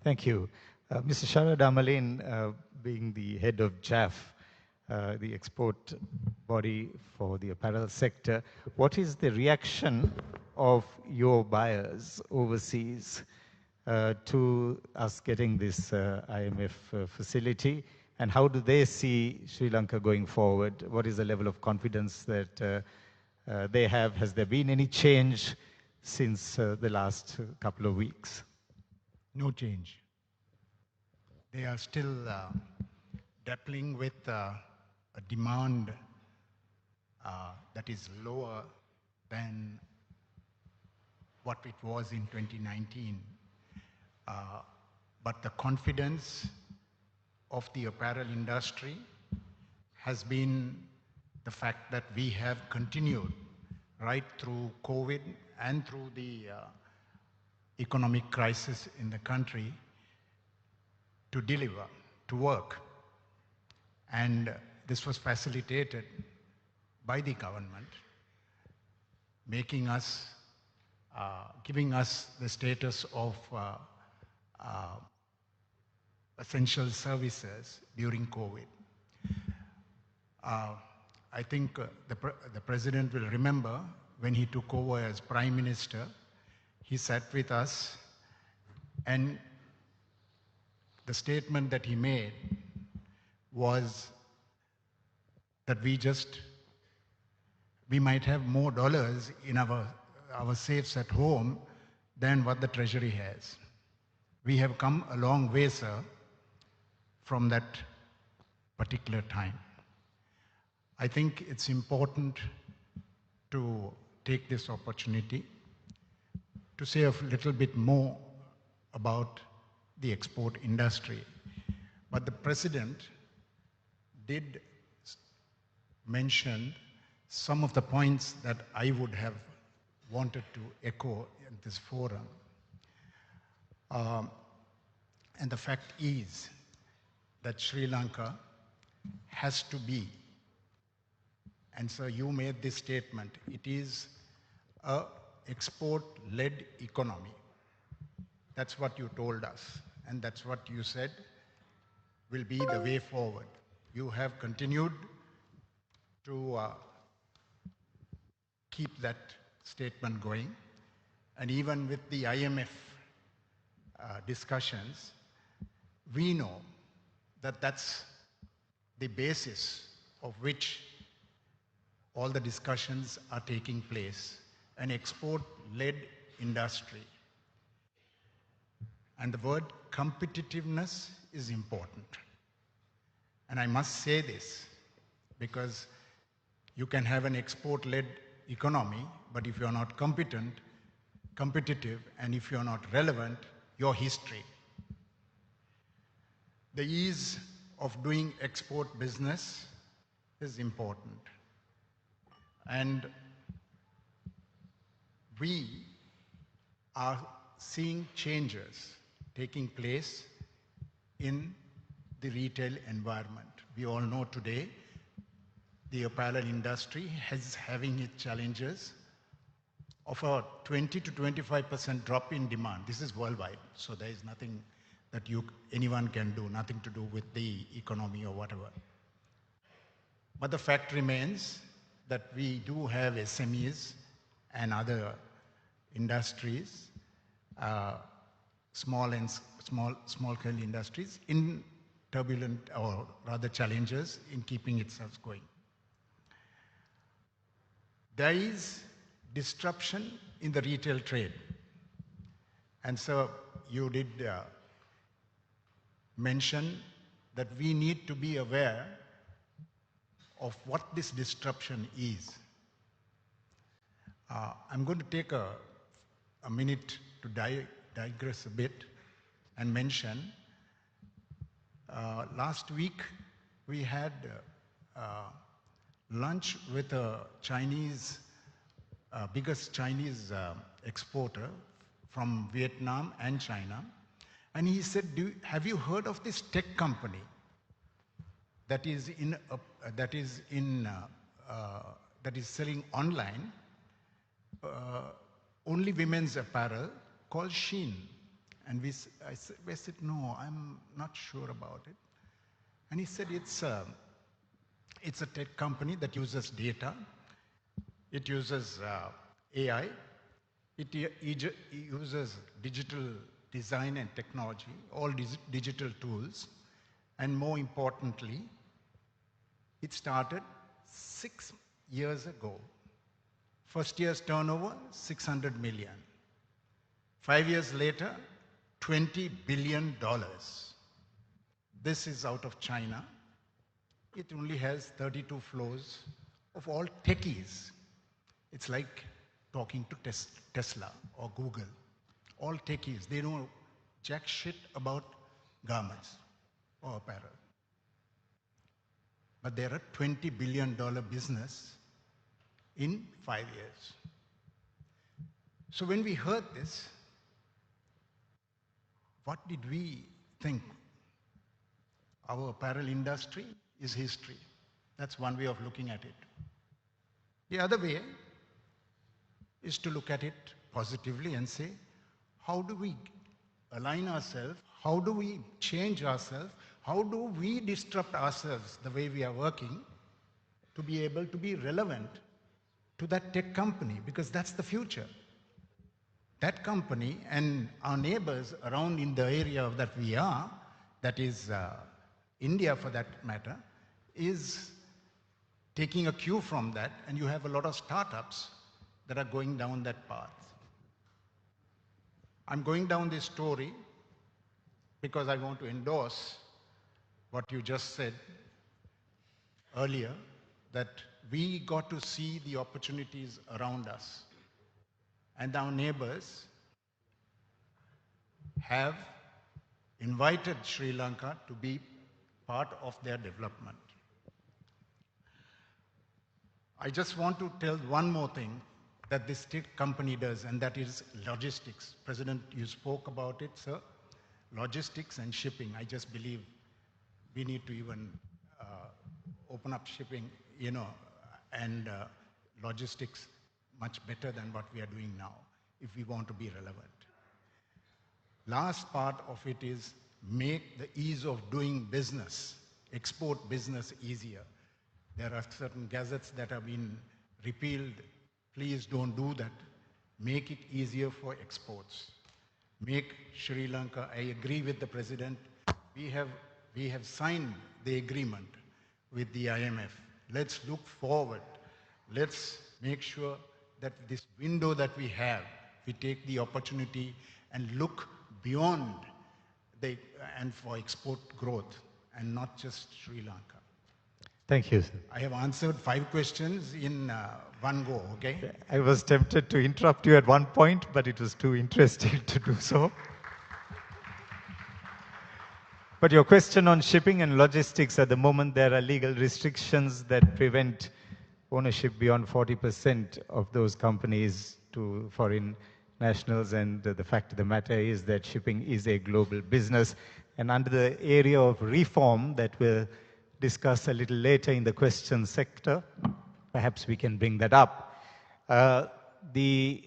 Thank you. Mr. Sharad Amalean, being the head of JAF, the export body for the apparel sector, what is the reaction of your buyers overseas to us getting this IMF facility? And how do they see Sri Lanka going forward? What is the level of confidence that they have? Has there been any change since the last couple of weeks? No change. They are still grappling with a demand that is lower than what it was in 2019. But the confidence of the apparel industry has been the fact that we have continued right through COVID and through the economic crisis in the country to deliver, to work. And this was facilitated by the government, making us, giving us the status of essential services during COVID. I think the president will remember when he took over as Prime Minister, he sat with us, and the statement that he made was that we might have more dollars in our safes at home than what the Treasury has. We have come a long way, sir, from that particular time. I think it's important to take this opportunity to say a little bit more about the export industry. But the president did mention some of the points that I would have wanted to echo in this forum. And the fact is that Sri Lanka has to be, and so you made this statement, it is an export-led economy. That's what you told us, and that's what you said will be the way forward. You have continued to keep that statement going, and even with the IMF discussions, we know that that's the basis of which all the discussions are taking place, an export-led industry. And the word competitiveness is important. And I must say this, because you can have an export-led economy, but if you're not competitive, and if you're not relevant, you're history. The ease of doing export business is important. And we are seeing changes taking place in the retail environment. We all know today the apparel industry is having its challenges of a 20 to 25% drop in demand. This is worldwide, so there is nothing that anyone can do, nothing to do with the economy or whatever. But the fact remains that we do have SMEs and other industries, small scale industries in turbulent, or rather challenges in keeping itself going. There is disruption in the retail trade. And so you did mention that we need to be aware of what this disruption is. I'm going to take a minute to digress a bit and mention last week we had lunch with a biggest Chinese exporter from Vietnam and China, and he said, have you heard of this tech company that is selling online only women's apparel called Shein? And we said, no, I'm not sure about it. And he said, it's a tech company that uses data. It uses AI. It uses digital design and technology, all digital tools. And more importantly, it started 6 years ago. First year's turnover, 600 million. 5 years later, $20 billion. This is out of China. It only has 32 floors of all techies. It's like talking to Tesla or Google. All techies, they know jack shit about garments or apparel. But they're a $20 billion business in 5 years. So when we heard this, what did we think? Our apparel industry is history. That's one way of looking at it. The other way is to look at it positively and say, how do we align ourselves? How do we change ourselves? How do we disrupt ourselves the way we are working to be able to be relevant to that tech company? Because that's the future. That company and our neighbors around in the area that we are, that is India for that matter, is taking a cue from that, and you have a lot of startups that are going down that path. I'm going down this story because I want to endorse what you just said earlier, that we got to see the opportunities around us. And our neighbors have invited Sri Lanka to be part of their development. I just want to tell one more thing that this tech company does, and that is logistics. President, you spoke about it, sir. Logistics and shipping. I just believe we need to even open up shipping, and logistics much better than what we are doing now if we want to be relevant. Last part of it is make the ease of doing business, export business easier. There are certain gazettes that have been repealed. Please don't do that. Make it easier for exports. Make Sri Lanka, I agree with the President, we have signed the agreement with the IMF. Let's look forward. Let's make sure that this window that we have, we take the opportunity and look beyond and for export growth and not just Sri Lanka. Thank you, sir. I have answered 5 questions in one go, okay? I was tempted to interrupt you at one point, but it was too interesting to do so. But your question on shipping and logistics, at the moment there are legal restrictions that prevent ownership beyond 40% of those companies to foreign nationals, and the fact of the matter is that shipping is a global business. And under the area of reform that we'll discuss a little later in the question sector, perhaps we can bring that up. The